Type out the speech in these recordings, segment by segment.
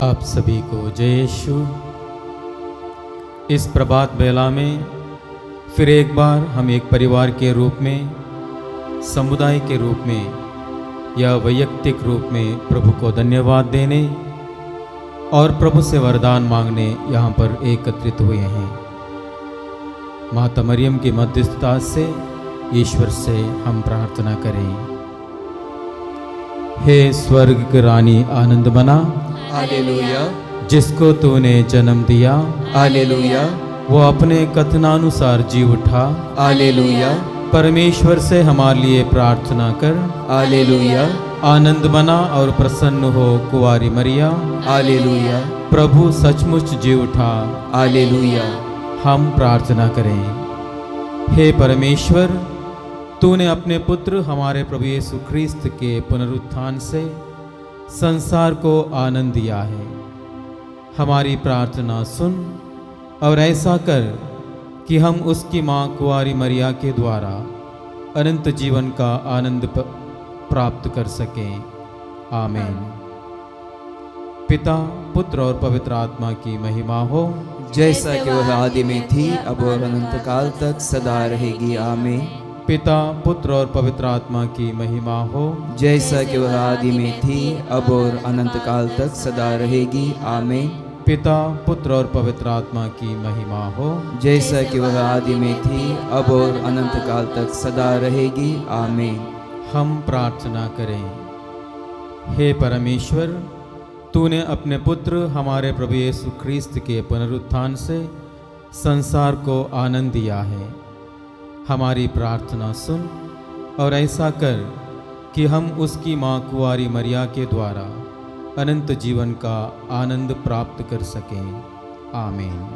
आप सभी को जय यीशु। इस प्रभात बेला में फिर एक बार हम एक परिवार के रूप में, समुदाय के रूप में या वैयक्तिक रूप में प्रभु को धन्यवाद देने और प्रभु से वरदान मांगने यहाँ पर एकत्रित हुए हैं। माता मरियम की मध्यस्थता से ईश्वर से हम प्रार्थना करें। हे स्वर्ग की रानी आनंद बना, हालेलुया, जिसको तूने जन्म दिया, हालेलुया, वो अपने कथनानुसार जी उठा। हालेलुया, परमेश्वर से हमारे लिए प्रार्थना कर। हालेलुया, आनंद बना और प्रसन्न हो कुंवारी मरिया, हालेलुया, प्रभु सचमुच जी उठा। हालेलुया। हम प्रार्थना करें। हे परमेश्वर, तूने अपने पुत्र हमारे प्रभु यीशु ख्रिस्त के पुनरुत्थान से संसार को आनंद दिया है। हमारी प्रार्थना सुन और ऐसा कर कि हम उसकी माँ कुंवारी मरिया के द्वारा अनंत जीवन का आनंद प्राप्त कर सकें। आमीन। पिता, पुत्र और पवित्र आत्मा की महिमा हो, जैसा कि वह आदि में थी, अब और अनंत काल तक सदा रहेगी। आमीन। पिता, पुत्र और पवित्र आत्मा की महिमा हो, जैसा कि वह आदि में थी, अब और अनंत काल तक सदा रहेगी। आमीन। पिता, पुत्र और पवित्र आत्मा की महिमा हो, जैसा कि वह आदि में थी, अब और अनंत काल तक सदा रहेगी। आमीन। हम प्रार्थना करें। हे परमेश्वर, तूने अपने पुत्र हमारे प्रभु यीशु ख्रिस्त के पुनरुत्थान से संसार को आनंद दिया है। हमारी प्रार्थना सुन और ऐसा कर कि हम उसकी माँ कुंवारी मरिया के द्वारा अनंत जीवन का आनंद प्राप्त कर सकें। आमीन।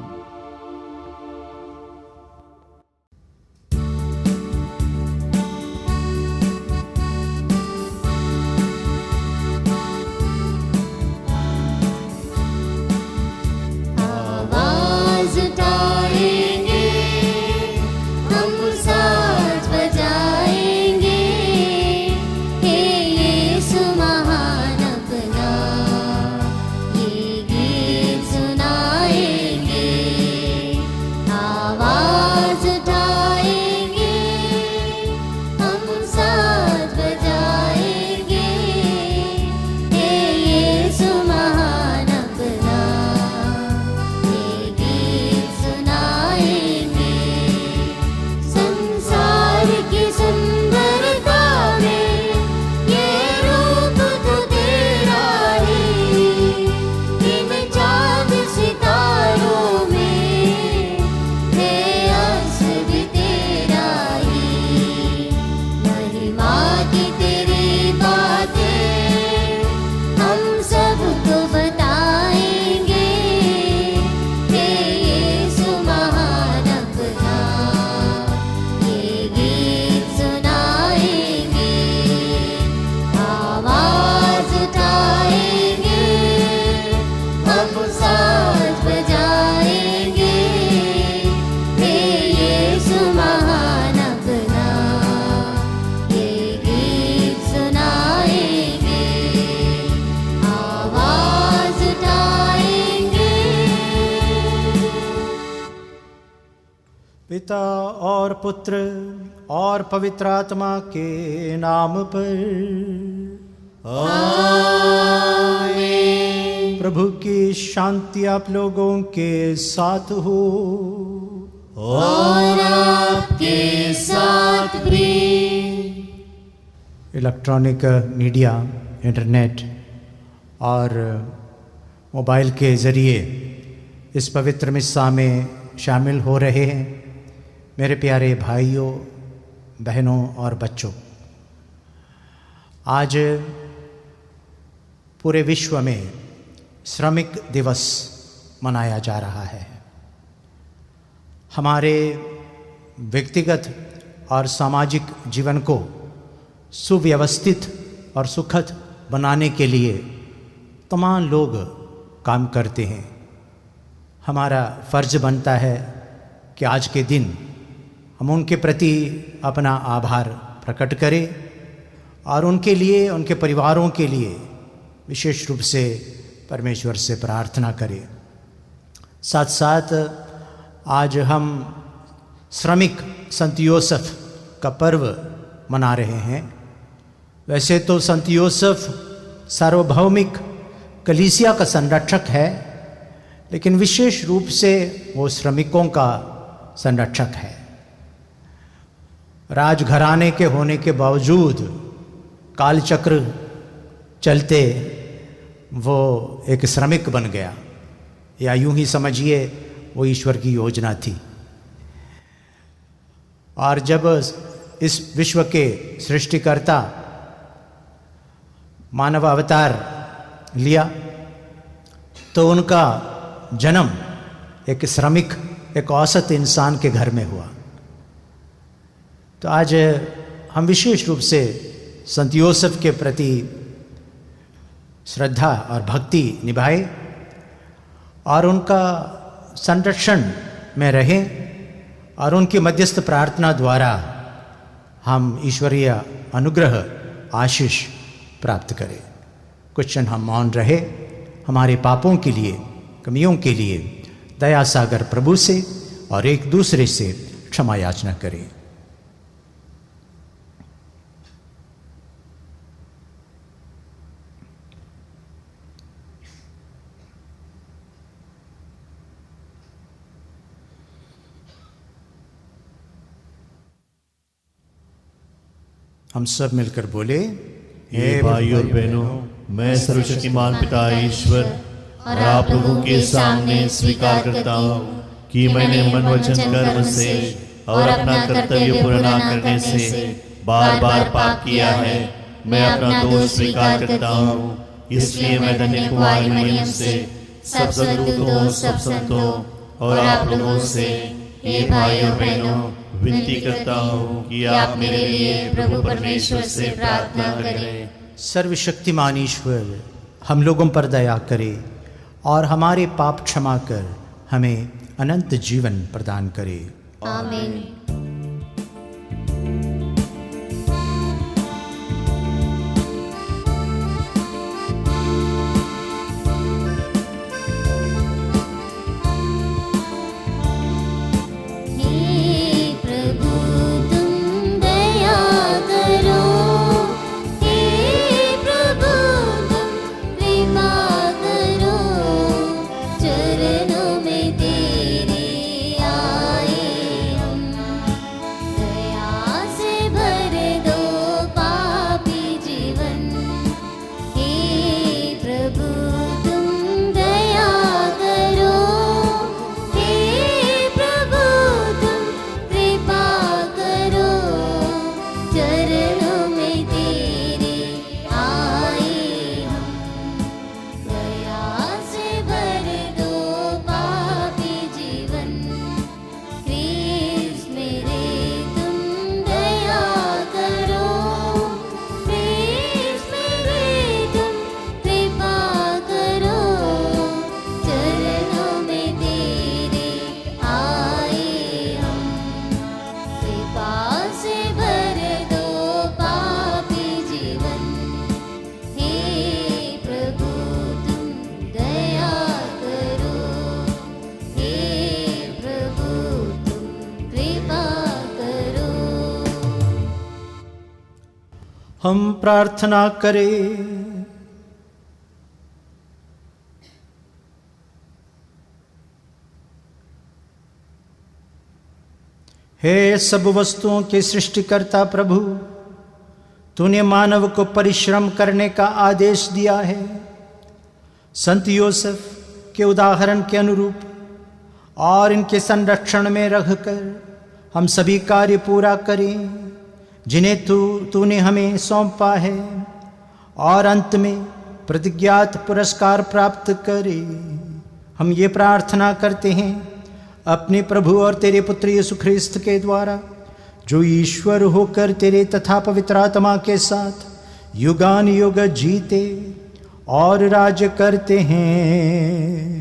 पिता और पुत्र और पवित्र आत्मा के नाम पर आमीन। प्रभु की शांति आप लोगों के साथ हो और आपके साथ भी। इलेक्ट्रॉनिक मीडिया, इंटरनेट और मोबाइल के ज़रिए इस पवित्र मिस्सा में शामिल हो रहे हैं मेरे प्यारे भाइयों, बहनों और बच्चों। आज पूरे विश्व में श्रमिक दिवस मनाया जा रहा है। हमारे व्यक्तिगत और सामाजिक जीवन को सुव्यवस्थित और सुखद बनाने के लिए तमाम लोग काम करते हैं। हमारा फ़र्ज बनता है कि आज के दिन हम उनके प्रति अपना आभार प्रकट करें और उनके लिए, उनके परिवारों के लिए विशेष रूप से परमेश्वर से प्रार्थना करें। साथ साथ आज हम श्रमिक संत यूसुफ का पर्व मना रहे हैं। वैसे तो संत यूसुफ सार्वभौमिक कलीसिया का संरक्षक है, लेकिन विशेष रूप से वो श्रमिकों का संरक्षक है। राजघराने के होने के बावजूद कालचक्र चलते वो एक श्रमिक बन गया, या यूं ही समझिए वो ईश्वर की योजना थी। और जब इस विश्व के सृष्टिकर्ता मानव अवतार लिया तो उनका जन्म एक श्रमिक, एक औसत इंसान के घर में हुआ। तो आज हम विशेष रूप से संत यूसुफ के प्रति श्रद्धा और भक्ति निभाए और उनका संरक्षण में रहें और उनकी मध्यस्थ प्रार्थना द्वारा हम ईश्वरीय अनुग्रह आशीष प्राप्त करें। कुछ क्षण हम मौन रहे, हमारे पापों के लिए, कमियों के लिए दया सागर प्रभु से और एक दूसरे से क्षमा याचना करें। हम सब मिलकर बोले, हे भाई और बहनों, मैं सर्वशक्तिमान पिता ईश्वर और आप लोगों के सामने स्वीकार करता हूँ कि मैंने मन वचन कर्म से और अपना कर्तव्य पूरा न करने से बार बार पाप किया है। मैं अपना दोष स्वीकार करता हूँ। इसलिए मैं धन्य कुमारी मरियम से, सब सदूतों, सब संतों और आप लोगों से, हे भाई और बहनों, विनती करता हूँ कि आप मेरे लिए प्रभु परमेश्वर से प्रार्थना करें। सर्वशक्तिमान ईश्वर हम लोगों पर दया करे और हमारे पाप क्षमा कर हमें अनंत जीवन प्रदान करे। आमीन। हम प्रार्थना करें। हे सब वस्तुओं के सृष्टिकर्ता प्रभु, तूने मानव को परिश्रम करने का आदेश दिया है। संत यूसुफ के उदाहरण के अनुरूप और इनके संरक्षण में रहकर हम सभी कार्य पूरा करें जिन्हें तूने हमें सौंपा है, और अंत में प्रतिज्ञात पुरस्कार प्राप्त करे। हम ये प्रार्थना करते हैं अपने प्रभु और तेरे पुत्र यीशु ख्रिस्त के द्वारा, जो ईश्वर होकर तेरे तथा पवित्र आत्मा के साथ युगान युग जीते और राज्य करते हैं।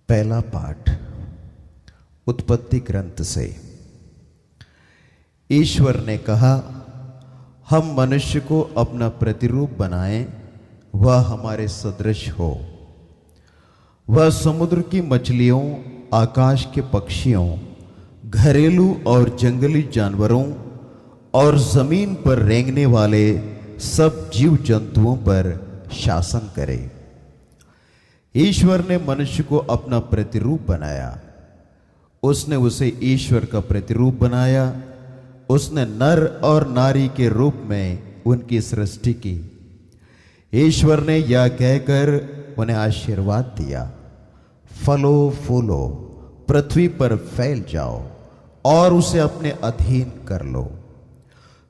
पहला पाठ उत्पत्ति ग्रंथ से। ईश्वर ने कहा, हम मनुष्य को अपना प्रतिरूप बनाएं, वह हमारे सदृश हो। वह समुद्र की मछलियों, आकाश के पक्षियों, घरेलू और जंगली जानवरों और जमीन पर रेंगने वाले सब जीव जंतुओं पर शासन करे। ईश्वर ने मनुष्य को अपना प्रतिरूप बनाया, उसने उसे ईश्वर का प्रतिरूप बनाया, उसने नर और नारी के रूप में उनकी सृष्टि की। ईश्वर ने यह कहकर उन्हें आशीर्वाद दिया, फलो फूलो, पृथ्वी पर फैल जाओ और उसे अपने अधीन कर लो।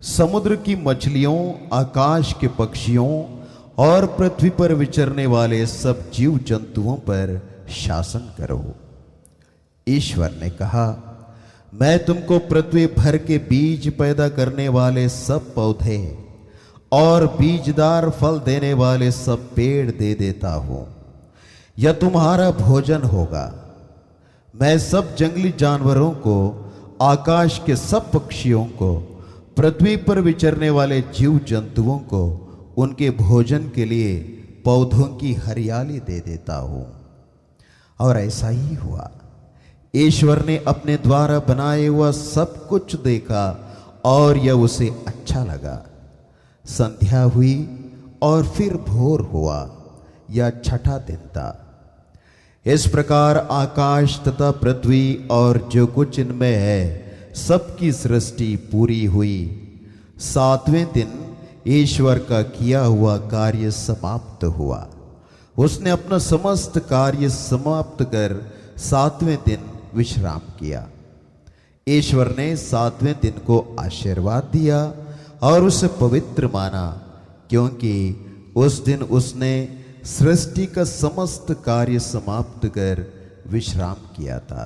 समुद्र की मछलियों, आकाश के पक्षियों और पृथ्वी पर विचरने वाले सब जीव जंतुओं पर शासन करो। ईश्वर ने कहा, मैं तुमको पृथ्वी भर के बीज पैदा करने वाले सब पौधे और बीजदार फल देने वाले सब पेड़ दे देता हूं, यह तुम्हारा भोजन होगा। मैं सब जंगली जानवरों को, आकाश के सब पक्षियों को, पृथ्वी पर विचरने वाले जीव जंतुओं को उनके भोजन के लिए पौधों की हरियाली दे देता हूं। और ऐसा ही हुआ। ईश्वर ने अपने द्वारा बनाए हुआ सब कुछ देखा और यह उसे अच्छा लगा। संध्या हुई और फिर भोर हुआ, यह छठा दिन था। इस प्रकार आकाश तथा पृथ्वी और जो कुछ इनमें है सबकी सृष्टि पूरी हुई। सातवें दिन ईश्वर का किया हुआ कार्य समाप्त हुआ। उसने अपना समस्त कार्य समाप्त कर सातवें दिन विश्राम किया। ईश्वर ने सातवें दिन को आशीर्वाद दिया और उसे पवित्र माना, क्योंकि उस दिन उसने सृष्टि का समस्त कार्य समाप्त कर विश्राम किया था।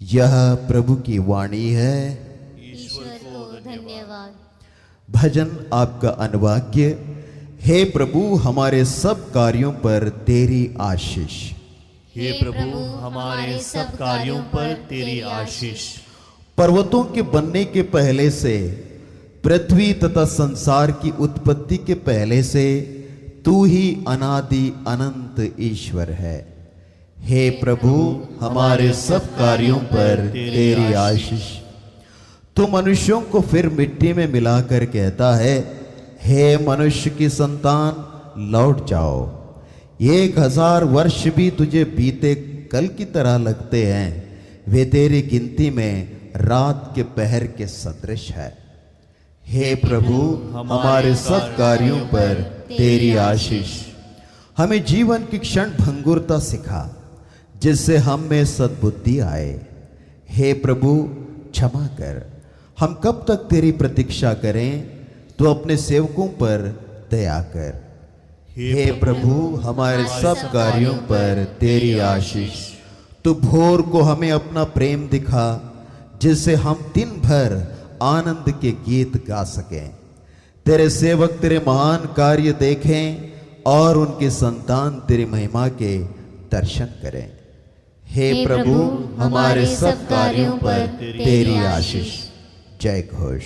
यह प्रभु की वाणी है। ईश्वर को धन्यवाद। भजन आपका अनुवाक्य। हे प्रभु, हमारे सब कार्यों पर तेरी आशीष। हे प्रभु, हमारे सब कार्यों पर तेरी आशीष। पर्वतों के बनने के पहले से, पृथ्वी तथा संसार की उत्पत्ति के पहले से तू ही अनादि अनंत ईश्वर है। हे प्रभु, हमारे सब कार्यों पर तेरी आशीष। तू मनुष्यों को फिर मिट्टी में मिलाकर कहता है, हे मनुष्य की संतान, लौट जाओ। 1000 वर्ष भी तुझे बीते कल की तरह लगते हैं, वे तेरी गिनती में रात के पहर के सदृश है। हे प्रभु, हमारे सब कार्यों पर तेरी आशीष। हमें जीवन की क्षण भंगुरता सिखा, जिससे हम में सद्बुद्धि आए। हे प्रभु, क्षमा कर। हम कब तक तेरी प्रतीक्षा करें? तो अपने सेवकों पर दया कर। हे प्रभु, हमारे सब कार्यों पर तेरी आशीष। तू भोर को हमें अपना प्रेम दिखा, जिससे हम दिन भर आनंद के गीत गा सकें। तेरे सेवक तेरे महान कार्य देखें और उनके संतान तेरी महिमा के दर्शन करें। हे प्रभु, हमारे सब कार्यों पर तेरी आशीष। जय घोष।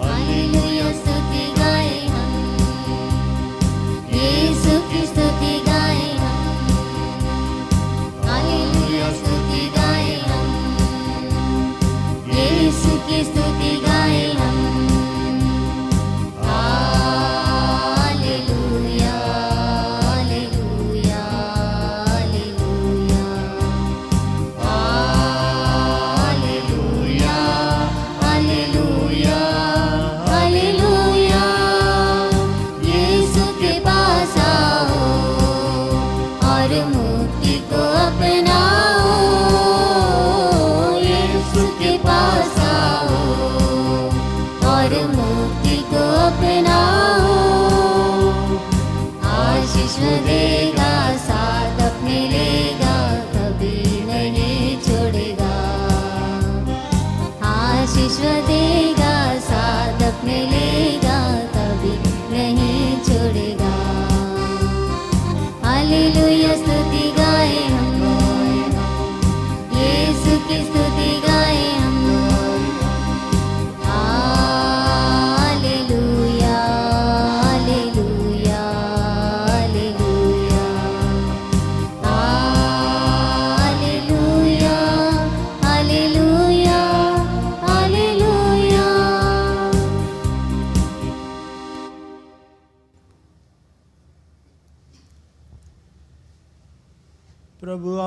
हालेलुया, स्तुति गाए हम, यीशु की स्तुति गाए हम। हालेलुया, स्तुति गाए हम, यीशु की स्तुति गाए हम। हालेलुया।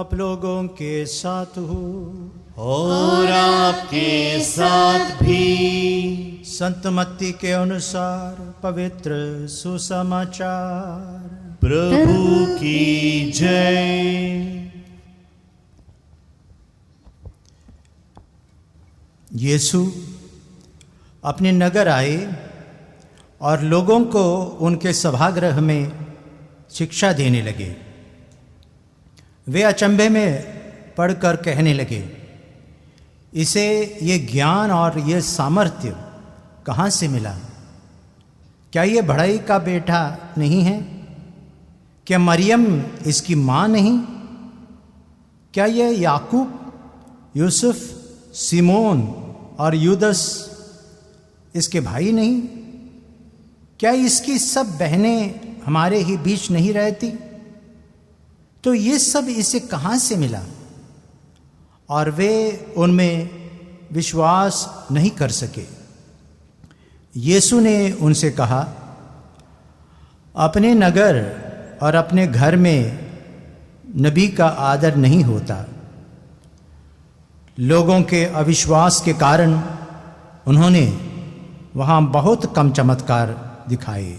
आप लोगों के साथ हो और आपके साथ भी। संत मत्ती के अनुसार पवित्र सुसमाचार। प्रभु की जय। यीशु अपने नगर आए और लोगों को उनके सभागृह में शिक्षा देने लगे। वे अचंभे में पढ़कर कहने लगे, इसे ये ज्ञान और ये सामर्थ्य कहाँ से मिला? क्या ये बढ़ई का बेटा नहीं है? क्या मरियम इसकी माँ नहीं? क्या ये याकूब, यूसुफ, सिमोन और यूदस इसके भाई नहीं? क्या इसकी सब बहनें हमारे ही बीच नहीं रहती? तो ये सब इसे कहाँ से मिला? और वे उनमें विश्वास नहीं कर सके। यीशु ने उनसे कहा, अपने नगर और अपने घर में नबी का आदर नहीं होता। लोगों के अविश्वास के कारण उन्होंने वहाँ बहुत कम चमत्कार दिखाए।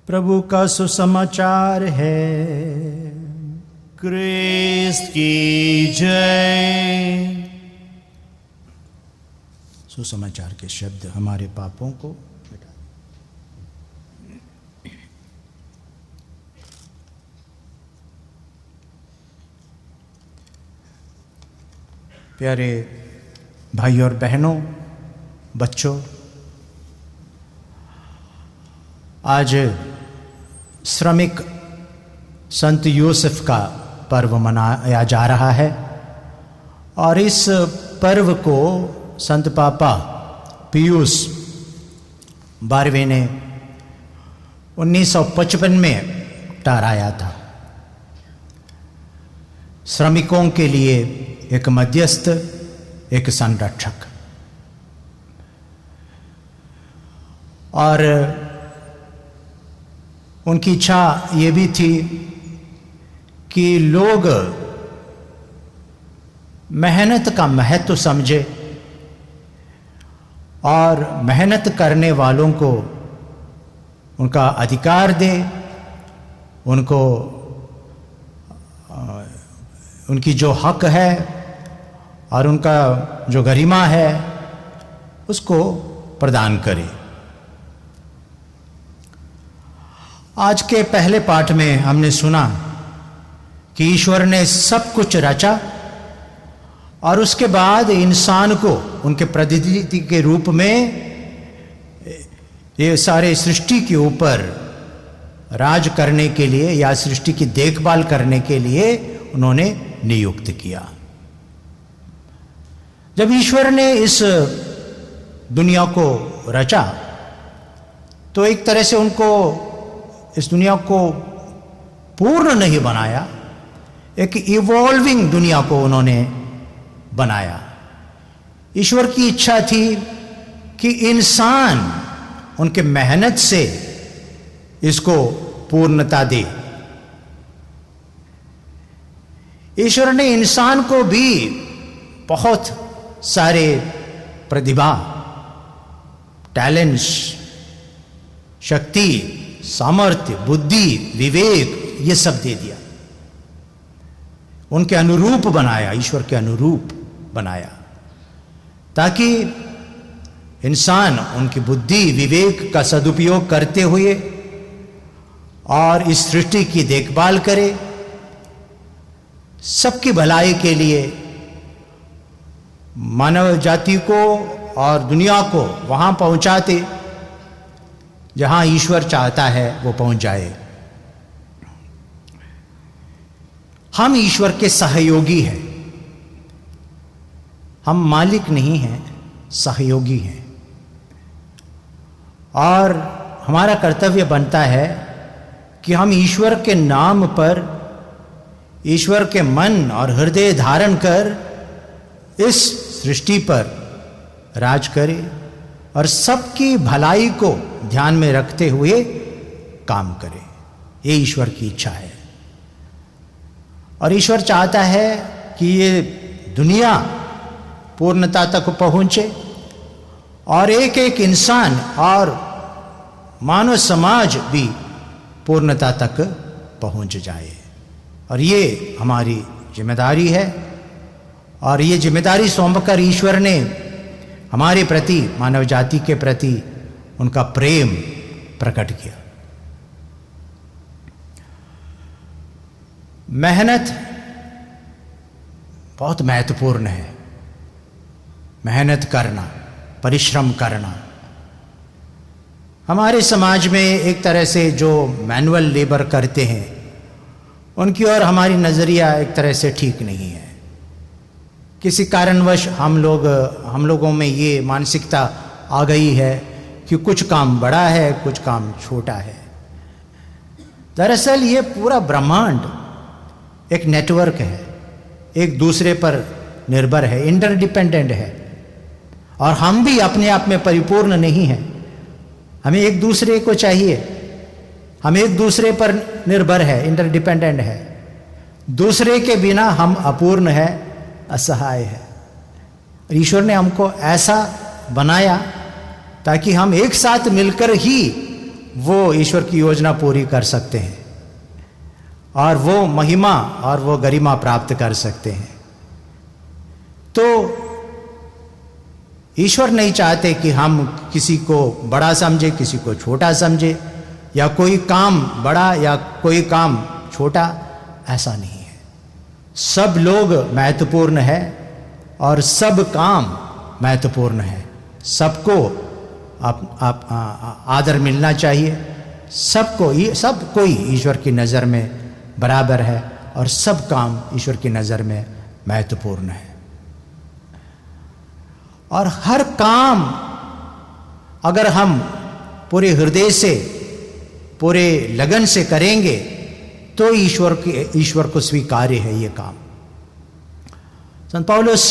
प्रभु का सुसमाचार है। क्रिस्त की जय। सुसमाचार के शब्द हमारे पापों को मिटा दें। प्यारे भाई और बहनों, बच्चों, आज श्रमिक संत यूसुफ का पर्व मनाया जा रहा है और इस पर्व को संत पापा पियूस 12वें ने 1955 में ठहराया था। श्रमिकों के लिए एक मध्यस्थ, एक संरक्षक। और उनकी इच्छा ये भी थी कि लोग मेहनत का महत्व समझे और मेहनत करने वालों को उनका अधिकार दे, उनको उनकी जो हक है और उनका जो गरिमा है उसको प्रदान करे। आज के पहले पाठ में हमने सुना कि ईश्वर ने सब कुछ रचा और उसके बाद इंसान को उनके प्रतिनिधि के रूप में ये सारे सृष्टि के ऊपर राज करने के लिए या सृष्टि की देखभाल करने के लिए उन्होंने नियुक्त किया। जब ईश्वर ने इस दुनिया को रचा तो एक तरह से उनको इस दुनिया को पूर्ण नहीं बनाया, एक इवॉल्विंग दुनिया को उन्होंने बनाया। ईश्वर की इच्छा थी कि इंसान उनके मेहनत से इसको पूर्णता दे। ईश्वर ने इंसान को भी बहुत सारे प्रतिभा, टैलेंट्स, शक्ति, सामर्थ्य, बुद्धि, विवेक ये सब दे दिया। उनके अनुरूप बनाया, ईश्वर के अनुरूप बनाया, ताकि इंसान उनकी बुद्धि, विवेक का सदुपयोग करते हुए और इस सृष्टि की देखभाल करे, सबकी भलाई के लिए मानव जाति को और दुनिया को वहां पहुंचाते जहां ईश्वर चाहता है वो पहुंच जाए। हम ईश्वर के सहयोगी हैं, हम मालिक नहीं हैं, सहयोगी हैं। और हमारा कर्तव्य बनता है कि हम ईश्वर के नाम पर, ईश्वर के मन और हृदय धारण कर इस सृष्टि पर राज करें और सबकी भलाई को ध्यान में रखते हुए काम करे। ये ईश्वर की इच्छा है। और ईश्वर चाहता है कि ये दुनिया पूर्णता तक पहुंचे और एक एक इंसान और मानव समाज भी पूर्णता तक पहुंच जाए। और ये हमारी जिम्मेदारी है। और ये जिम्मेदारी सौंपकर ईश्वर ने हमारे प्रति, मानव जाति के प्रति उनका प्रेम प्रकट किया। मेहनत बहुत महत्वपूर्ण है। मेहनत करना, परिश्रम करना। हमारे समाज में एक तरह से जो मैनुअल लेबर करते हैं उनकी ओर हमारी नज़रिया एक तरह से ठीक नहीं है। किसी कारणवश हम लोगों में ये मानसिकता आ गई है कि कुछ काम बड़ा है, कुछ काम छोटा है। दरअसल ये पूरा ब्रह्मांड एक नेटवर्क है, एक दूसरे पर निर्भर है, इंटरडिपेंडेंट है। और हम भी अपने आप में परिपूर्ण नहीं हैं। हमें एक दूसरे को चाहिए। हम एक दूसरे पर निर्भर है, इंटरडिपेंडेंट है। दूसरे के बिना हम अपूर्ण है, असहाय है। ईश्वर ने हमको ऐसा बनाया ताकि हम एक साथ मिलकर ही वो ईश्वर की योजना पूरी कर सकते हैं और वो महिमा और वो गरिमा प्राप्त कर सकते हैं। तो ईश्वर नहीं चाहते कि हम किसी को बड़ा समझे, किसी को छोटा समझे, या कोई काम बड़ा या कोई काम छोटा। ऐसा नहीं है। सब लोग महत्वपूर्ण है और सब काम महत्वपूर्ण है। सबको आदर मिलना चाहिए। सब कोई ईश्वर की नज़र में बराबर है और सब काम ईश्वर की नज़र में महत्वपूर्ण है। और हर काम अगर हम पूरे हृदय से, पूरे लगन से करेंगे तो ईश्वर को स्वीकार्य है ये काम। संत पौलुस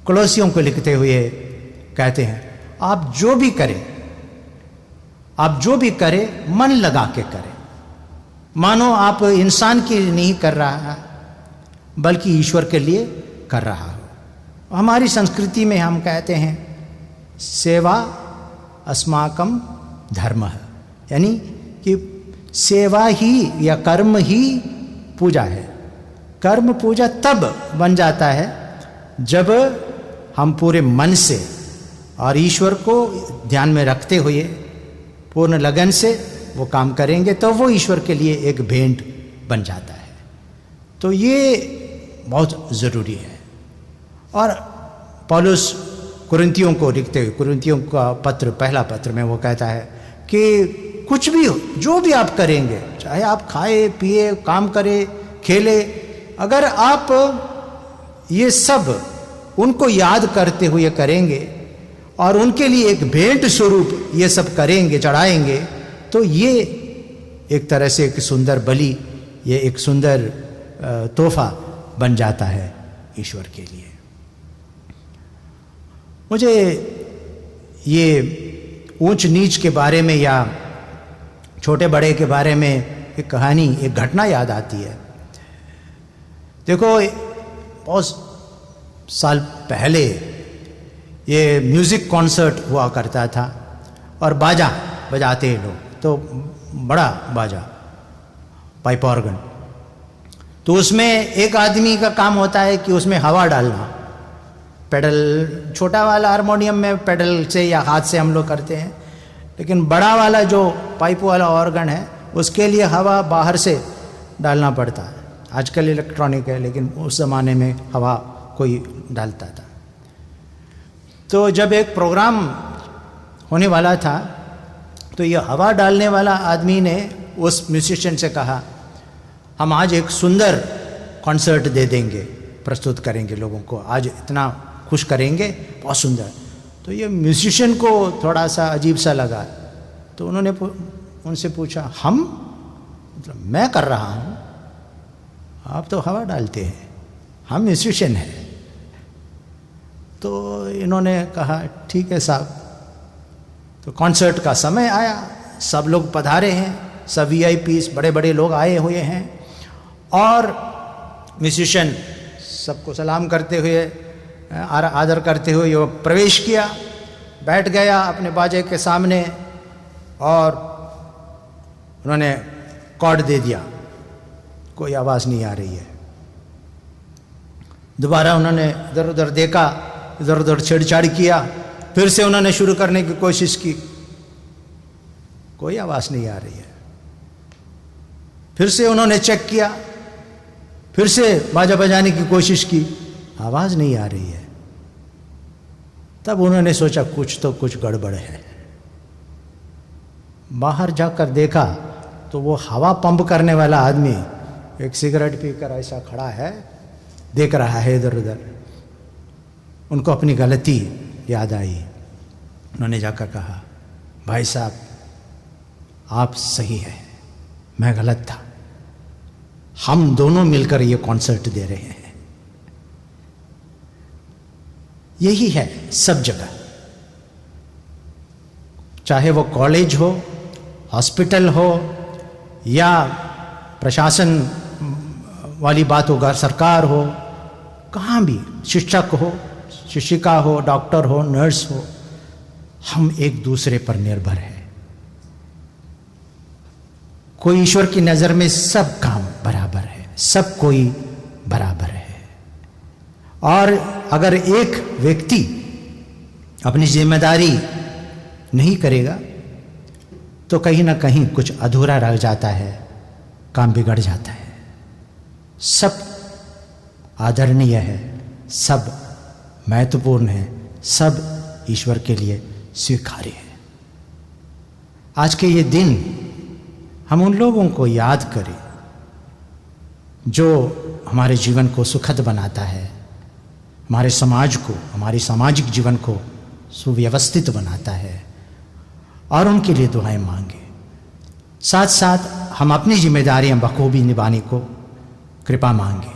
कोलोसियों को लिखते हुए कहते हैं, आप जो भी करें मन लगा के करें, मानो आप इंसान के लिए नहीं कर रहा है बल्कि ईश्वर के लिए कर रहा हो। हमारी संस्कृति में हम कहते हैं सेवा अस्माकम धर्मः, यानी कि सेवा ही या कर्म ही पूजा है। कर्म पूजा तब बन जाता है जब हम पूरे मन से और ईश्वर को ध्यान में रखते हुए पूर्ण लगन से वो काम करेंगे, तो वो ईश्वर के लिए एक भेंट बन जाता है। तो ये बहुत ज़रूरी है। और पौलुस कुरिन्थियों को लिखते हुए, कुरिन्थियों का पत्र, पहला पत्र में वो कहता है कि कुछ भी हो, जो भी आप करेंगे, चाहे आप खाए पिए, काम करें, खेले, अगर आप ये सब उनको याद करते हुए करेंगे और उनके लिए एक भेंट स्वरूप ये सब करेंगे, चढ़ाएंगे, तो ये एक तरह से एक सुंदर बलि, ये एक सुंदर तोहफा बन जाता है ईश्वर के लिए। मुझे ये ऊंच नीच के बारे में या छोटे बड़े के बारे में एक कहानी, एक घटना याद आती है। देखो, बहुत साल पहले ये म्यूज़िक कॉन्सर्ट हुआ करता था और बाजा बजाते हैं लोग, तो बड़ा बाजा, पाइप ऑर्गन। तो उसमें एक आदमी का काम होता है कि उसमें हवा डालना। पेडल, छोटा वाला हारमोनियम में पेडल से या हाथ से हम लोग करते हैं, लेकिन बड़ा वाला जो पाइप वाला ऑर्गन है उसके लिए हवा बाहर से डालना पड़ता है। आजकल इलेक्ट्रॉनिक है, लेकिन उस ज़माने में हवा कोई डालता था। तो जब एक प्रोग्राम होने वाला था तो ये हवा डालने वाला आदमी ने उस म्यूजिशियन से कहा, हम आज एक सुंदर कॉन्सर्ट दे देंगे, प्रस्तुत करेंगे लोगों को, आज इतना खुश करेंगे, बहुत सुंदर। तो ये म्यूजिशियन को थोड़ा सा अजीब सा लगा, तो उन्होंने उनसे पूछा, हम, मतलब मैं कर रहा हूँ, आप तो हवा डालते हैं, हम म्यूजिशियन हैं। तो इन्होंने कहा, ठीक है साहब, तो कॉन्सर्ट का समय आया, सब लोग पधारे हैं, सब VIPs बड़े बड़े लोग आए हुए हैं, और म्यूजिशियन सबको सलाम करते हुए, आदर करते हुए वो प्रवेश किया, बैठ गया अपने बाजे के सामने और उन्होंने कॉर्ड दे दिया। कोई आवाज़ नहीं आ रही है। दोबारा उन्होंने इधर उधर देखा, इधर उधर छेड़छाड़ किया, फिर से उन्होंने शुरू करने की कोशिश की, कोई आवाज़ नहीं आ रही है। फिर से उन्होंने चेक किया, फिर से बाजा बजाने की कोशिश की, आवाज़ नहीं आ रही है। तब उन्होंने सोचा कुछ गड़बड़ है। बाहर जाकर देखा तो वो हवा पंप करने वाला आदमी एक सिगरेट पीकर ऐसा खड़ा है, देख रहा है इधर उधर। उनको अपनी गलती याद आई। उन्होंने जाकर कहा, भाई साहब आप सही है, मैं गलत था, हम दोनों मिलकर ये कॉन्सर्ट दे रहे हैं। यही है सब जगह, चाहे वो कॉलेज हो, हॉस्पिटल हो, या प्रशासन वाली बात हो, सरकार हो, कहाँ भी, शिक्षक हो, शिक्षिका हो, डॉक्टर हो, नर्स हो, हम एक दूसरे पर निर्भर हैं। कोई ईश्वर की नज़र में सब काम बराबर है, सब कोई बराबर है। और अगर एक व्यक्ति अपनी जिम्मेदारी नहीं करेगा तो कहीं ना कहीं कुछ अधूरा रह जाता है, काम बिगड़ जाता है। सब आदरणीय है, सब महत्वपूर्ण है, सब ईश्वर के लिए स्वीकार्य है। आज के ये दिन हम उन लोगों को याद करें जो हमारे जीवन को सुखद बनाता है, हमारे समाज को, हमारे सामाजिक जीवन को सुव्यवस्थित बनाता है, और उनके लिए दुआएं मांगे। साथ साथ हम अपनी जिम्मेदारियां बखूबी निभाने को कृपा मांगे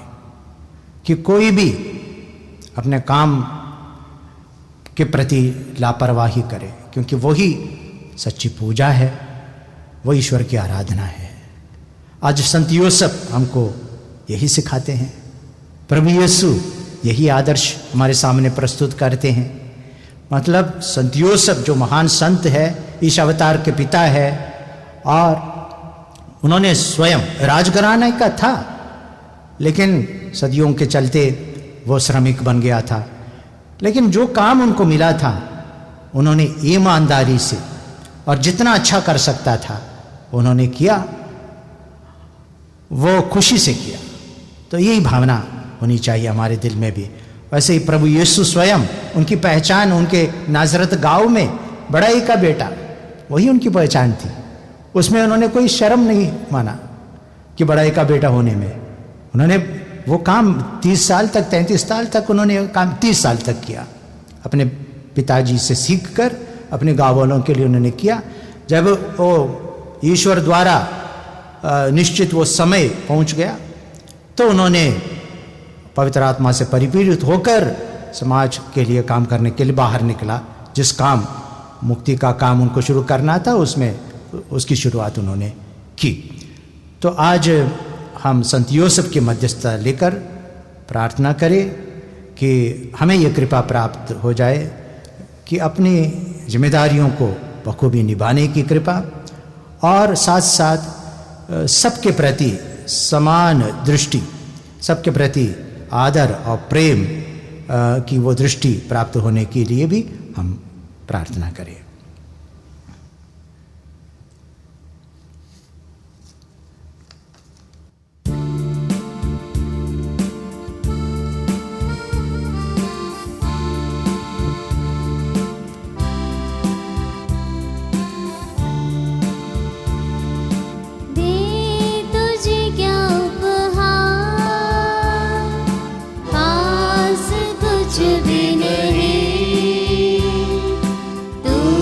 कि कोई भी अपने काम के प्रति लापरवाही करे, क्योंकि वही सच्ची पूजा है, वो ईश्वर की आराधना है। आज संत यूसुफ हमको यही सिखाते हैं, प्रभु यीशु यही आदर्श हमारे सामने प्रस्तुत करते हैं। मतलब संत यूसुफ जो महान संत है, ईश अवतार के पिता है, और उन्होंने स्वयं राजघराने का था, लेकिन सदियों के चलते वो श्रमिक बन गया था। लेकिन जो काम उनको मिला था उन्होंने ईमानदारी से और जितना अच्छा कर सकता था उन्होंने किया, वो खुशी से किया। तो यही भावना होनी चाहिए हमारे दिल में भी। वैसे ही प्रभु यीशु स्वयं, उनकी पहचान उनके नाजरत गांव में बड़ाई का बेटा, वही उनकी पहचान थी। उसमें उन्होंने कोई शर्म नहीं माना कि बड़ाई का बेटा होने में। उन्होंने वो काम 30 साल तक, 33 साल तक उन्होंने काम 30 साल तक किया, अपने पिताजी से सीख कर अपने गाँव वालों के लिए उन्होंने किया। जब वो ईश्वर द्वारा निश्चित वो समय पहुंच गया तो उन्होंने पवित्र आत्मा से परिपीड़ित होकर समाज के लिए काम करने के लिए बाहर निकला। जिस काम, मुक्ति का काम उनको शुरू करना था, उसमें उसकी शुरुआत उन्होंने की। तो आज हम संत यूसुफ की मध्यस्थता लेकर प्रार्थना करें कि हमें ये कृपा प्राप्त हो जाए कि अपनी जिम्मेदारियों को बखूबी निभाने की कृपा, और साथ साथ सबके प्रति समान दृष्टि, सबके प्रति आदर और प्रेम की वो दृष्टि प्राप्त होने के लिए भी हम प्रार्थना करें। कुछ भी नहीं, तू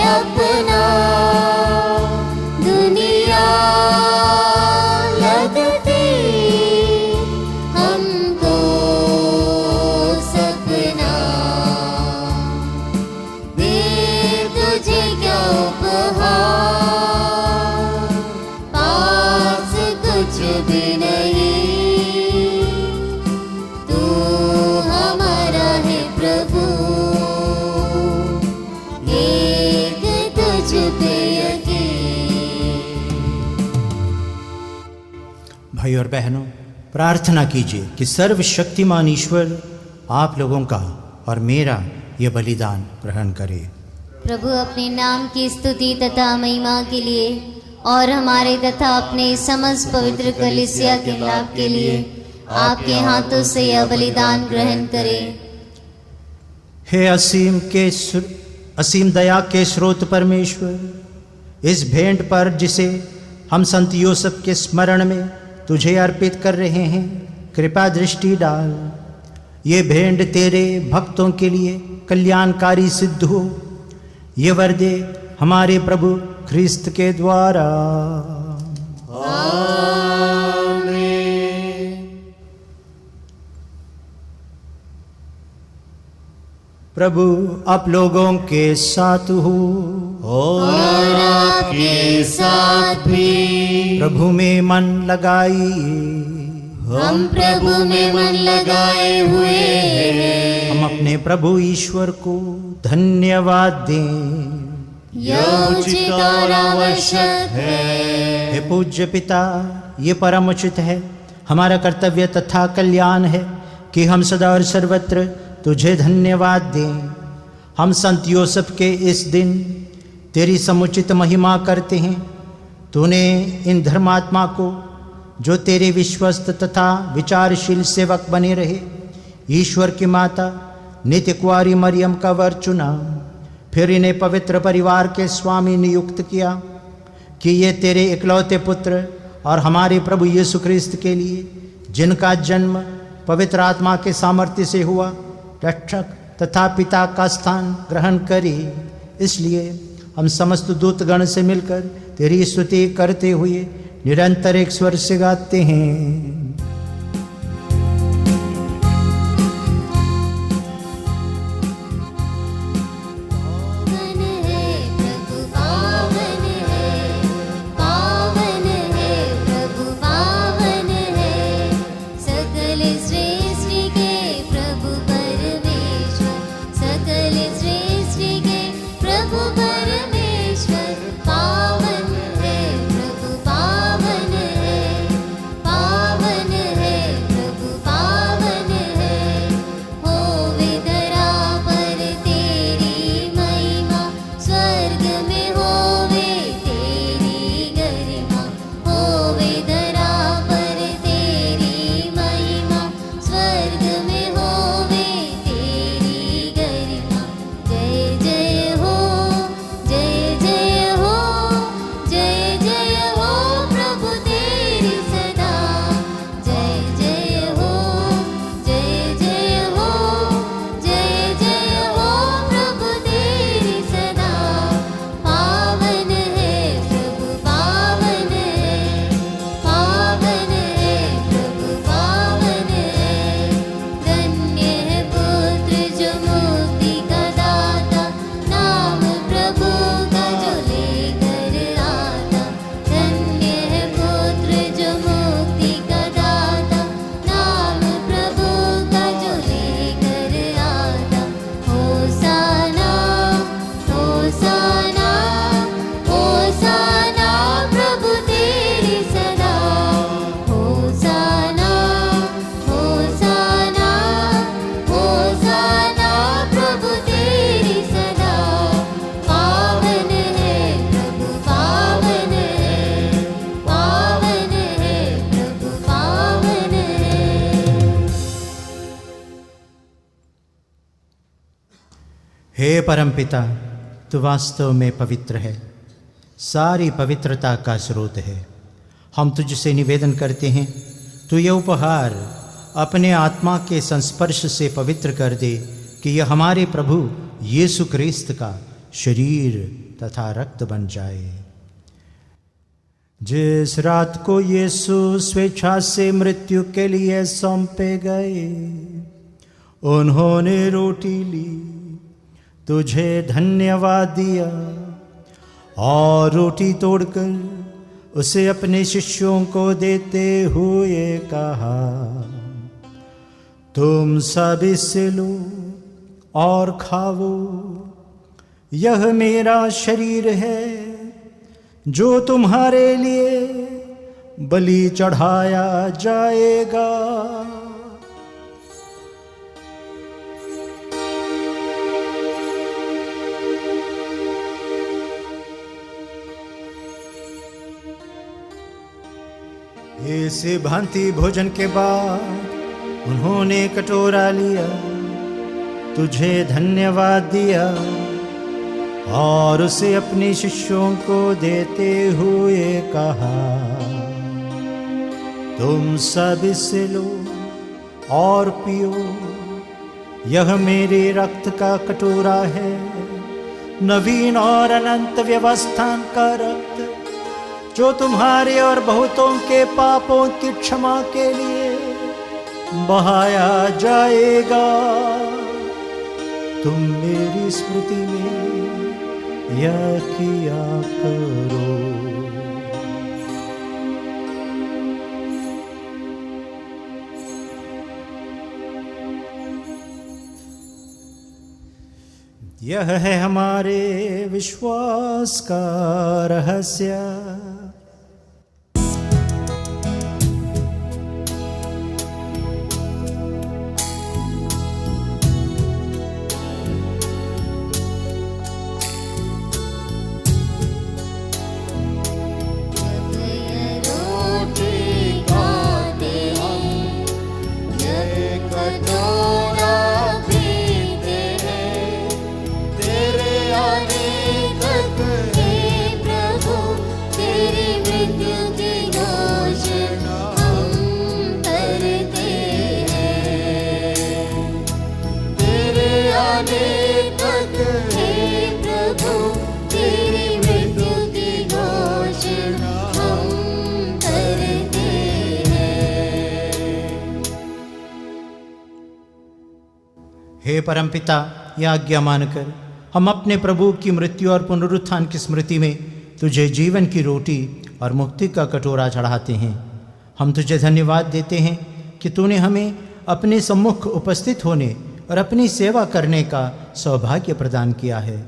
अपना दुनिया लगती हमको सपना दे तुझे क्या उपहार पास कुछ भी नहीं तू हमारा है प्रभु एक तुझ पे यकीन। भाई और बहनों, प्रार्थना कीजिए कि सर्वशक्तिमान ईश्वर आप लोगों का और मेरा ये बलिदान ग्रहण करे। प्रभु अपने नाम की स्तुति तथा महिमा के लिए और हमारे तथा अपने समस्त पवित्र कलीसिया के लाभ के लिए आपके हाथों से यह बलिदान ग्रहण करें। हे असीम दया के स्रोत परमेश्वर, इस भेंट पर जिसे हम संत यूसुफ के स्मरण में तुझे अर्पित कर रहे हैं, कृपा दृष्टि डाल। ये भेंट तेरे भक्तों के लिए कल्याणकारी सिद्ध हो, ये वर दे हमारे प्रभु ख्रिस्त के द्वारा। प्रभु आप लोगों के साथ हो और आपके साथ भी। प्रभु में मन लगाइए, हम प्रभु में मन लगाए हुए हैं। हम अपने प्रभु ईश्वर को धन्यवाद दें। यह उचित और आवश्यक है। हे पूज्य पिता, ये परम उचित है, हमारा कर्तव्य तथा कल्याण है कि हम सदा और सर्वत्र तुझे धन्यवाद दें। हम संत यूसुफ के इस दिन तेरी समुचित महिमा करते हैं। तूने इन धर्मात्मा को, जो तेरे विश्वस्त तथा विचारशील सेवक बने रहे, ईश्वर की माता नित्य कुंवारी मरियम का वर चुना, फिर इन्हें पवित्र परिवार के स्वामी नियुक्त किया कि ये तेरे इकलौते पुत्र और हमारे प्रभु यीशु ख्रिस्त के लिए, जिनका जन्म पवित्र आत्मा के सामर्थ्य से हुआ, रक्षक तथा पिता का स्थान ग्रहण करे। इसलिए हम समस्त दूतगण से मिलकर तेरी स्तुति करते हुए निरंतर एक स्वर से गाते हैं। हे परमपिता, तू वास्तव में पवित्र है, सारी पवित्रता का स्रोत है। हम तुझसे निवेदन करते हैं, तू ये उपहार अपने आत्मा के संस्पर्श से पवित्र कर दे कि यह हमारे प्रभु यीशु ख्रिस्त का शरीर तथा रक्त बन जाए। जिस रात को यीशु स्वेच्छा से मृत्यु के लिए सौंपे गए, उन्होंने रोटी ली, तुझे धन्यवाद दिया और रोटी तोड़कर उसे अपने शिष्यों को देते हुए कहा, तुम सब इससे लो और खाओ, यह मेरा शरीर है जो तुम्हारे लिए बलि चढ़ाया जाएगा। इसी भांति भोजन के बाद उन्होंने कटोरा लिया, तुझे धन्यवाद दिया और उसे अपने शिष्यों को देते हुए कहा, तुम सब इससे लो और पियो, यह मेरे रक्त का कटोरा है, नवीन और अनंत व्यवस्था का रक्त, जो तुम्हारे और बहुतों के पापों की क्षमा के लिए बहाया जाएगा। तुम मेरी स्मृति में यह किया करो। यह है हमारे विश्वास का रहस्य। हे परमपिता, यह आज्ञा मानकर हम अपने प्रभु की मृत्यु और पुनरुत्थान की स्मृति में तुझे जीवन की रोटी और मुक्ति का कटोरा चढ़ाते हैं। हम तुझे धन्यवाद देते हैं कि तूने हमें अपने सम्मुख उपस्थित होने और अपनी सेवा करने का सौभाग्य प्रदान किया है।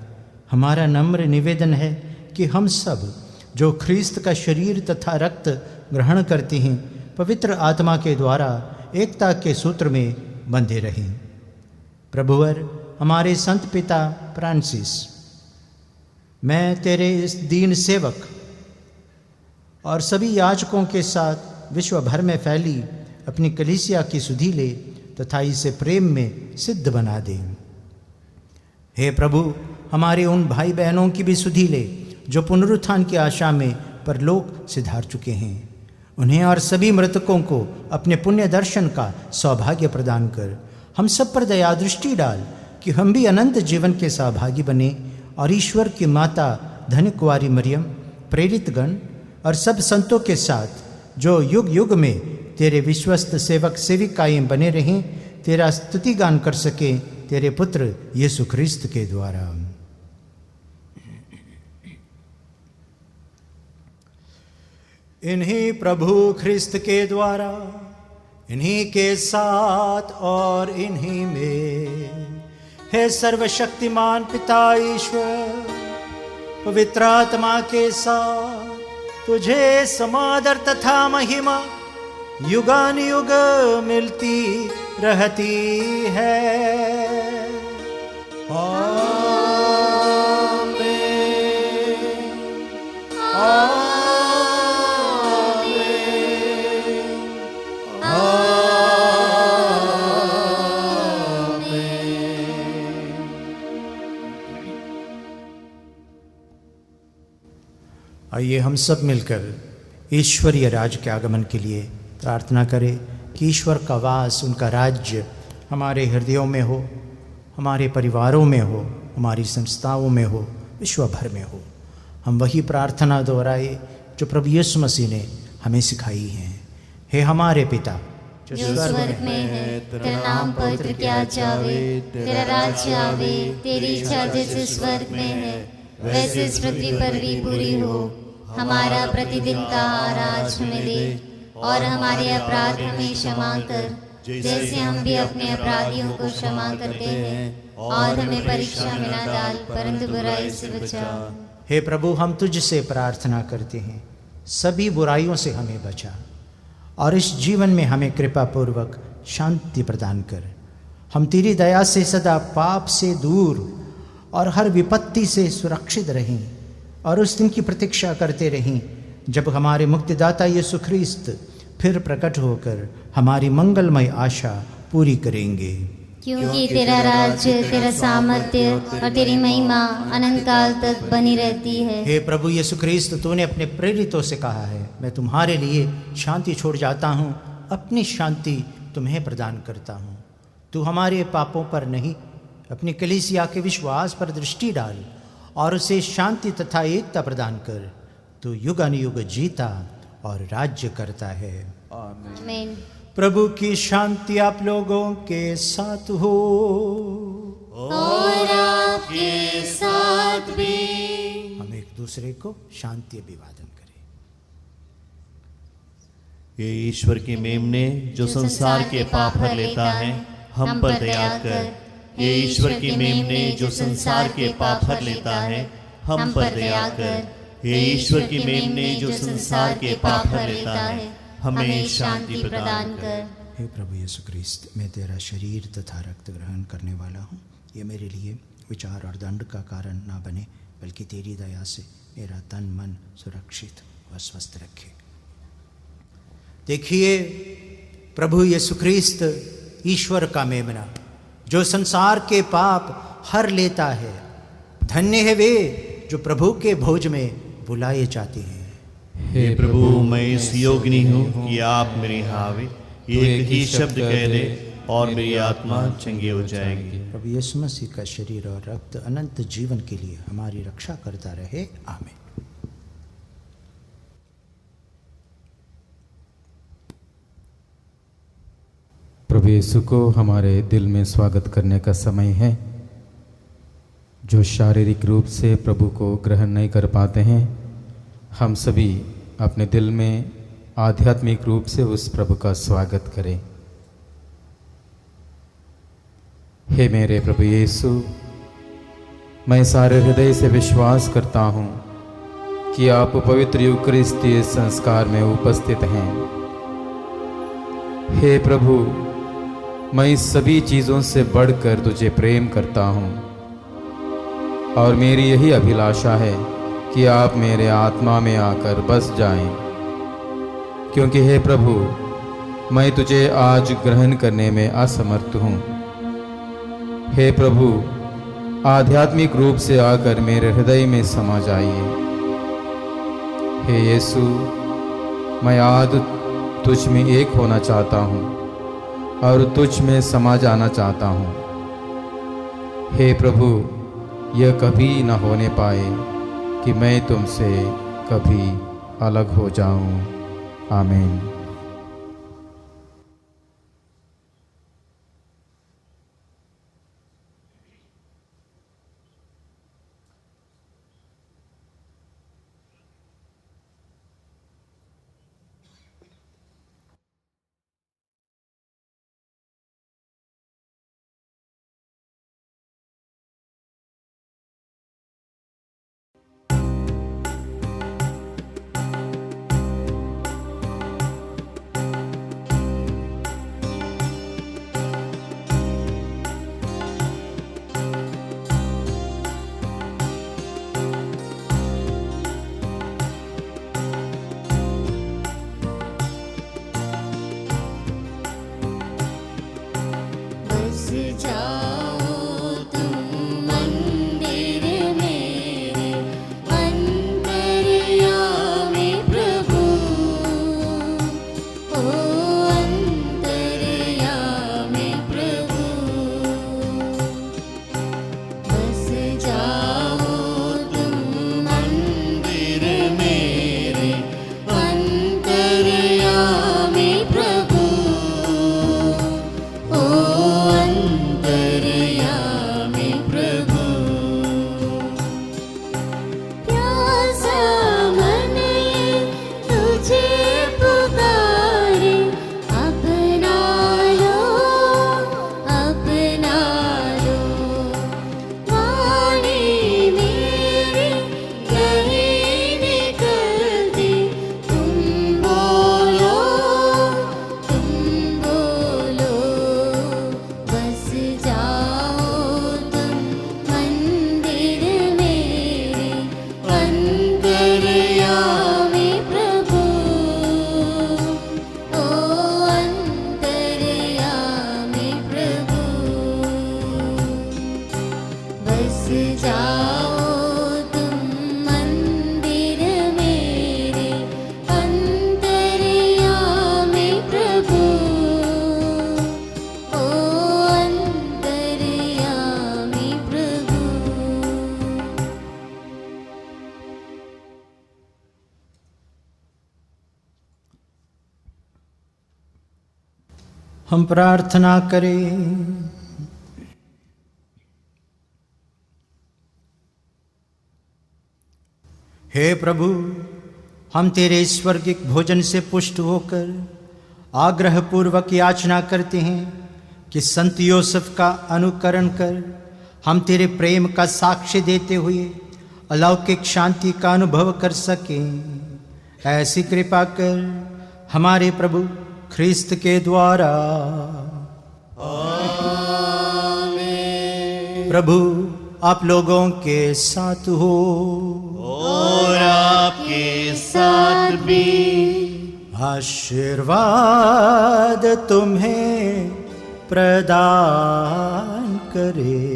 हमारा नम्र निवेदन है कि हम सब जो ख्रीस्त का शरीर तथा रक्त ग्रहण करते हैं, पवित्र आत्मा के द्वारा एकता के सूत्र में बंधे रहें। प्रभुवर, हमारे संत पिता फ्रांसिस, मैं तेरे इस दीन सेवक और सभी याजकों के साथ विश्व भर में फैली अपनी कलीसिया की सुधि ले तथा इसे प्रेम में सिद्ध बना दे। हे प्रभु, हमारे उन भाई बहनों की भी सुधि ले जो पुनरुत्थान की आशा में परलोक सिधार चुके हैं। उन्हें और सभी मृतकों को अपने पुण्य दर्शन का सौभाग्य प्रदान कर हम सब पर दया दृष्टि डाल कि हम भी अनंत जीवन के सहभागी बने और ईश्वर की माता धन्य कुंवारी मरियम, प्रेरित गण और सब संतों के साथ जो युग युग में तेरे विश्वस्त सेवक सेविकाएं बने रहें, तेरा स्तुति गान कर सके तेरे पुत्र यीशु ख्रीस्त के द्वारा। इन्हीं प्रभु ख्रीस्त के द्वारा, इन्हीं के साथ और इन्हीं में, हे सर्वशक्तिमान पिता ईश्वर, पवित्र आत्मा के साथ तुझे समादर तथा महिमा युगान युग मिलती रहती है। आइए हम सब मिलकर ईश्वरीय राज्य के आगमन के लिए प्रार्थना करें कि ईश्वर का वास, उनका राज्य हमारे हृदयों में हो, हमारे परिवारों में हो, हमारी संस्थाओं में हो, विश्व भर में हो। हम वही प्रार्थना दोहराए जो प्रभु यीशु मसीह ने हमें सिखाई है। हे हमारे पिता जो स्वर्ग में है, तेरा नाम पवित्र किया जावे, तेरा राज्य आवे, तेरी इच्छा जैसे स्वर्ग में है वैसे इस पृथ्वी पर भी पूरी हो। हमारा प्रतिदिन का आहार आज हमें दे, और हमारे अपराध हमें क्षमा कर जैसे हम भी अपने अपराधियों को क्षमा करते हैं, और हमें परीक्षा में न डाल परंतु बुराई से बचा। हे प्रभु, हम तुझसे प्रार्थना करते हैं, सभी बुराइयों से हमें बचा और इस जीवन में हमें कृपा पूर्वक शांति प्रदान कर। हम तेरी दया से सदा पाप से दूर और हर विपत्ति से सुरक्षित रहें, और उस दिन की प्रतीक्षा करते रहें जब हमारे मुक्तिदाता यीशु ख्रिस्त फिर प्रकट होकर हमारी मंगलमय आशा पूरी करेंगे। क्योंकि तेरा राज्य, तेरा सामर्थ्य और तेरी महिमा अनंत काल तक बनी रहती है। हे प्रभु यीशु ख्रिस्त, तूने अपने प्रेरितों से कहा है, मैं तुम्हारे लिए शांति छोड़ जाता हूँ, अपनी शांति तुम्हें प्रदान करता हूँ। तू हमारे पापों पर नहीं, अपनी कलीसिया के विश्वास पर दृष्टि डाल और उसे शांति तथा एकता प्रदान कर। तू युग अनुयुग जीता और राज्य करता है। आमीन। प्रभु की शांति आप लोगों के साथ हो और आपके साथ भी। हम एक दूसरे को शांति अभिवादन करें। ये ईश्वर की मेमने जो संसार के पाप हर लेता है, हम पर दया कर। ये ईश्वर की मेमने जो संसार के पाप हर लेता है, हम पर दया कर। ये ईश्वर की मेमने जो संसार के पाप हर लेता है, हमें शांति प्रदान कर। हे प्रभु यीशु ख्रिस्त, मैं तेरा शरीर तथा रक्त ग्रहण करने वाला हूँ। ये मेरे लिए विचार और दंड का कारण ना बने, बल्कि तेरी दया से मेरा तन मन सुरक्षित व स्वस्थ रखे। देखिए, प्रभु यीशु ख्रिस्त ईश्वर का मेमना जो संसार के पाप हर लेता है। धन्य है वे जो प्रभु के भोज में बुलाए जाते हैं। हे प्रभु, मैं इस योग्य नहीं हूँ कि आप मेरे हावे एक ही शब्द कह दे और मेरी आत्मा चंगी हो जाएगी। प्रभु यीशु मसीह का शरीर और रक्त अनंत जीवन के लिए हमारी रक्षा करता रहे। आमीन। प्रभु यीशु को हमारे दिल में स्वागत करने का समय है। जो शारीरिक रूप से प्रभु को ग्रहण नहीं कर पाते हैं, हम सभी अपने दिल में आध्यात्मिक रूप से उस प्रभु का स्वागत करें। हे मेरे प्रभु यीशु, मैं सारे हृदय से विश्वास करता हूँ कि आप पवित्र यूकरिस्तीय संस्कार में उपस्थित हैं। हे प्रभु, मैं इस सभी चीज़ों से बढ़कर तुझे प्रेम करता हूँ और मेरी यही अभिलाषा है कि आप मेरे आत्मा में आकर बस जाएं, क्योंकि हे प्रभु, मैं तुझे आज ग्रहण करने में असमर्थ हूँ। हे प्रभु, आध्यात्मिक रूप से आकर मेरे हृदय में समा जाइए। हे यीशु, मैं आज तुझ में एक होना चाहता हूँ और तुझ में समा जाना चाहता हूँ। हे प्रभु, यह कभी न होने पाए कि मैं तुमसे कभी अलग हो जाऊं। आमीन। हम प्रार्थना करें। हे प्रभु, हम तेरे स्वर्गिक भोजन से पुष्ट होकर आग्रह पूर्वक याचना करते हैं कि संत योसेफ का अनुकरण कर हम तेरे प्रेम का साक्ष्य देते हुए अलौकिक शांति का अनुभव कर सकें। ऐसी कृपा कर हमारे प्रभु ख्रिस्त के द्वारा। आमीन। प्रभु आप लोगों के साथ हो और आपके साथ भी। आशीर्वाद तुम्हें प्रदान करे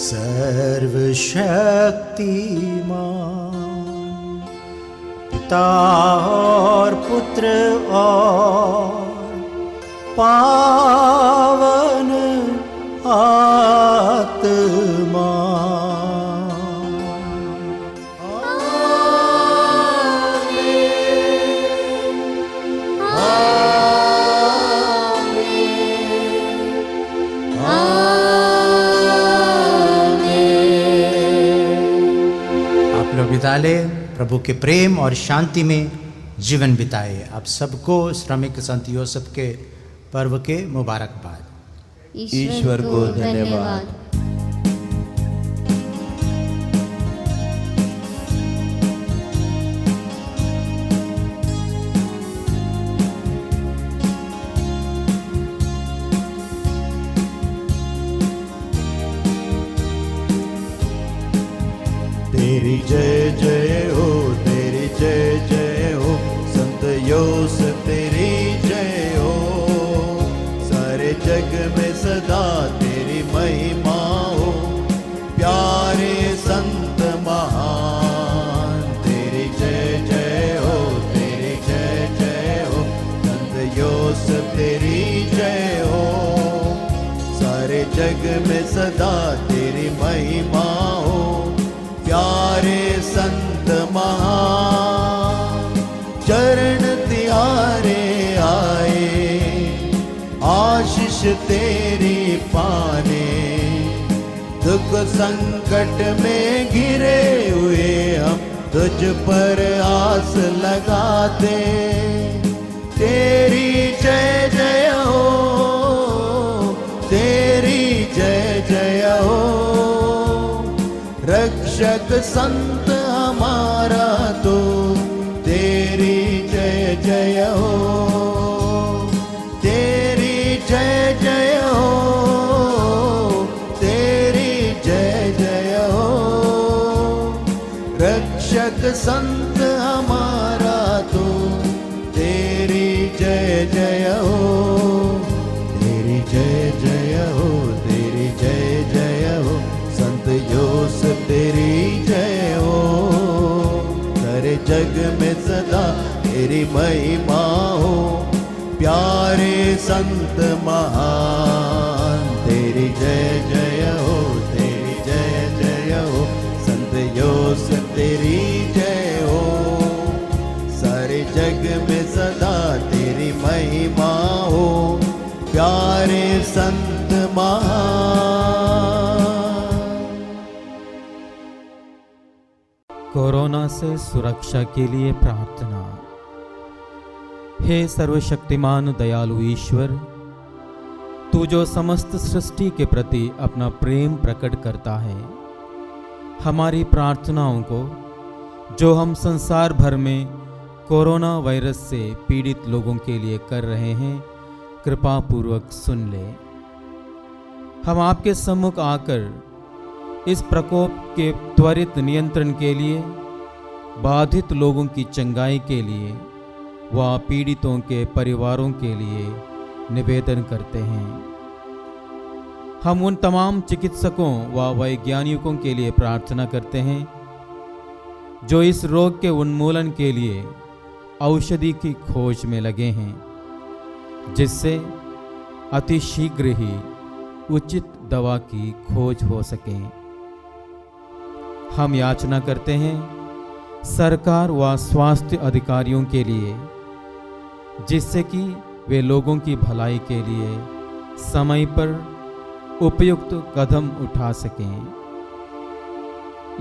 सर्वशक्तिमान पिता और पुत्र और पावन आत्मा। बिता ले प्रभु के प्रेम और शांति में जीवन बिताए। आप सबको श्रमिक संत योसेफ के पर्व के मुबारकबाद। ईश्वर को धन्यवाद। तेरी जय जय हो, तेरी जय जय हो, संत योसेफ तेरी जय हो। सारे जग में सदा तेरी महिमा हो, प्यारे संत महान। तेरी जय जय हो, तेरी जय जय हो, संत योसेफ तेरी जय हो। सारे जग में सदा तेरी महिमा हो, प्यारे संत महान। चरण तिहारे आए, आशीष तेरी पाने। दुख संकट में घिरे हुए हम तुझ पर आस लगाते। तेरी जय जय हो, तेरी जय जय हो। रक्षक संत हमारा तो तेरी जय जय हो, तेरी जय जय हो, तेरी जय जय हो। रक्षक संत हमारा तो तेरी जय जय हो, तेरी जय जय हो, तेरी जय जय हो। संत योसेफ तेरी जय हो, सारे जग में सदा तेरी महिमा हो। प्यारे संत महान तेरी जय जय हो, तेरी जय जय हो। संत योसेफ तेरी जय हो, सारे जग में सदा तेरी महिमा हो। प्यारे संत महान। कोरोना से सुरक्षा के लिए प्रार्थना। हे सर्वशक्तिमान दयालु ईश्वर, तू जो समस्त सृष्टि के प्रति अपना प्रेम प्रकट करता है, हमारी प्रार्थनाओं को जो हम संसार भर में कोरोना वायरस से पीड़ित लोगों के लिए कर रहे हैं, कृपा पूर्वक सुन ले। हम आपके सम्मुख आकर इस प्रकोप के त्वरित नियंत्रण के लिए, बाधित लोगों की चंगाई के लिए व पीड़ितों के परिवारों के लिए निवेदन करते हैं। हम उन तमाम चिकित्सकों व वैज्ञानिकों के लिए प्रार्थना करते हैं जो इस रोग के उन्मूलन के लिए औषधि की खोज में लगे हैं, जिससे अतिशीघ्र ही उचित दवा की खोज हो सके। हम याचना करते हैं सरकार व स्वास्थ्य अधिकारियों के लिए, जिससे कि वे लोगों की भलाई के लिए समय पर उपयुक्त कदम उठा सकें।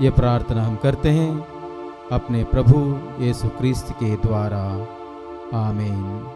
ये प्रार्थना हम करते हैं अपने प्रभु यीशु क्रिस्त के द्वारा। आमीन।